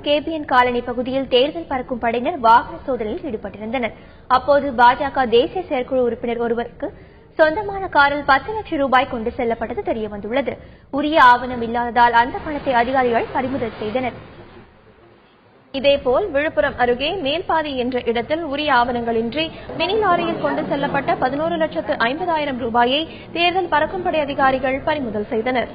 KPN colony பகுதியில் தேர்தல் பறக்கும் படையினர் வாகன சோதனையில் ஈடுபட்டிருந்தனர். அப்போது பாஜக தேசிய செயற்குழு உறுப்பினர் ஒருவருக்கு சொந்தமான காரில் 10 லட்சம் ரூபாய் கொண்டு செல்லப்பட்டது தெரியவந்துள்ளது. உரிய ஆவணம் இல்லாததால் அந்த பணத்தை அதிகாரிகள் பறிமுதல் செய்தனர். இதேபோல் விழுப்புரம் அருகே மேல்பாதி என்ற இடத்தில் உரிய ஆவணங்களின்றி மினி லாரியில் கொண்டு செல்லப்பட்ட 11,50,000 ரூபாயை தேர்தல் பறக்கும் படை அதிகாரிகள் பறிமுதல் செய்தனர்.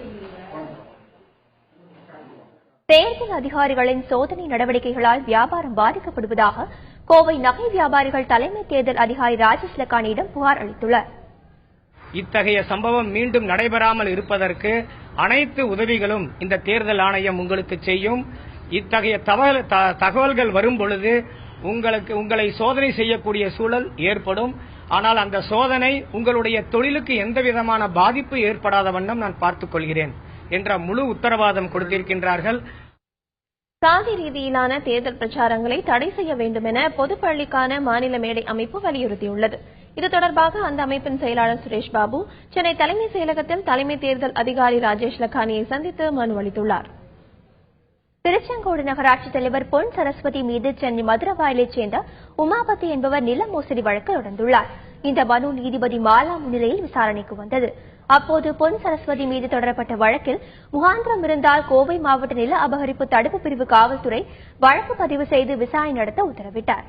தேர்தல் அதிகாரிகளின் சோதனை நடவடிக்கைகளால் வியாபாரம் பாதிக்கப்படுவதாக கோவை நகை வியாபாரிகள் தலைமை தேர்தல் அதிகாரி ராஜேஷ் லக்கானியிடம் புகார் அளித்துள்ளார். இத்தகைய சம்பவம் மீண்டும் நடைபெறாமல் இருப்பதற்கு அனைத்து உதவிகளும் இந்த தேர்தல் ஆணையம் உங்களுக்கு செய்யும். இத்தகைய தகவல்கள் வரும் பொழுது உங்களை சோதனை செய்யக்கூடிய சூழல் ஏற்படும். ஆனால் அந்த சோதனை உங்களுடைய தொழிலுக்கு எந்த விதமான பாதிப்பு ஏற்படாத வண்ணம் நான் பார்த்துக் கொள்கிறேன் என்ற முழு உத்தரவாதம் கொடுத்திருக்கின்றார்கள். சாதி ரீதியிலான தேர்தல் பிரச்சாரங்களை தடை செய்ய வேண்டும் என பொதுப்பள்ளிக்கான மாநில மேடை அமைப்பு வலியுறுத்தியுள்ளது. இது தொடர்பாக அந்த அமைப்பின் செயலாளர் சுரேஷ் பாபு சென்னை தலைமை செயலகத்தில் தலைமை தேர்தல் அதிகாரி ராஜேஷ் லக்கானியை சந்தித்து மனு அளித்துள்ளார். திருச்செங்கோடு நகராட்சி தலைவர் பொன் சரஸ்வதி மீது சென்னை மதுரவாயலைச் சேர்ந்த உமாபதி என்பவர் நில மோசடி வழக்கு தொடர்ந்துள்ளார். இந்த மனு நீதிபதி மாலா முன்னிலையில் விசாரணைக்கு வந்தது. அப்போது பொன் சரஸ்வதி மீது தொடரப்பட்ட வழக்கில் முகாந்திரம் இருந்தால் கோவை மாவட்ட நில அபகரிப்பு தடுப்பு பிரிவு காவல்துறை வழக்கு பதிவு செய்து விசாரணை நடத்த உத்தரவிட்டார்.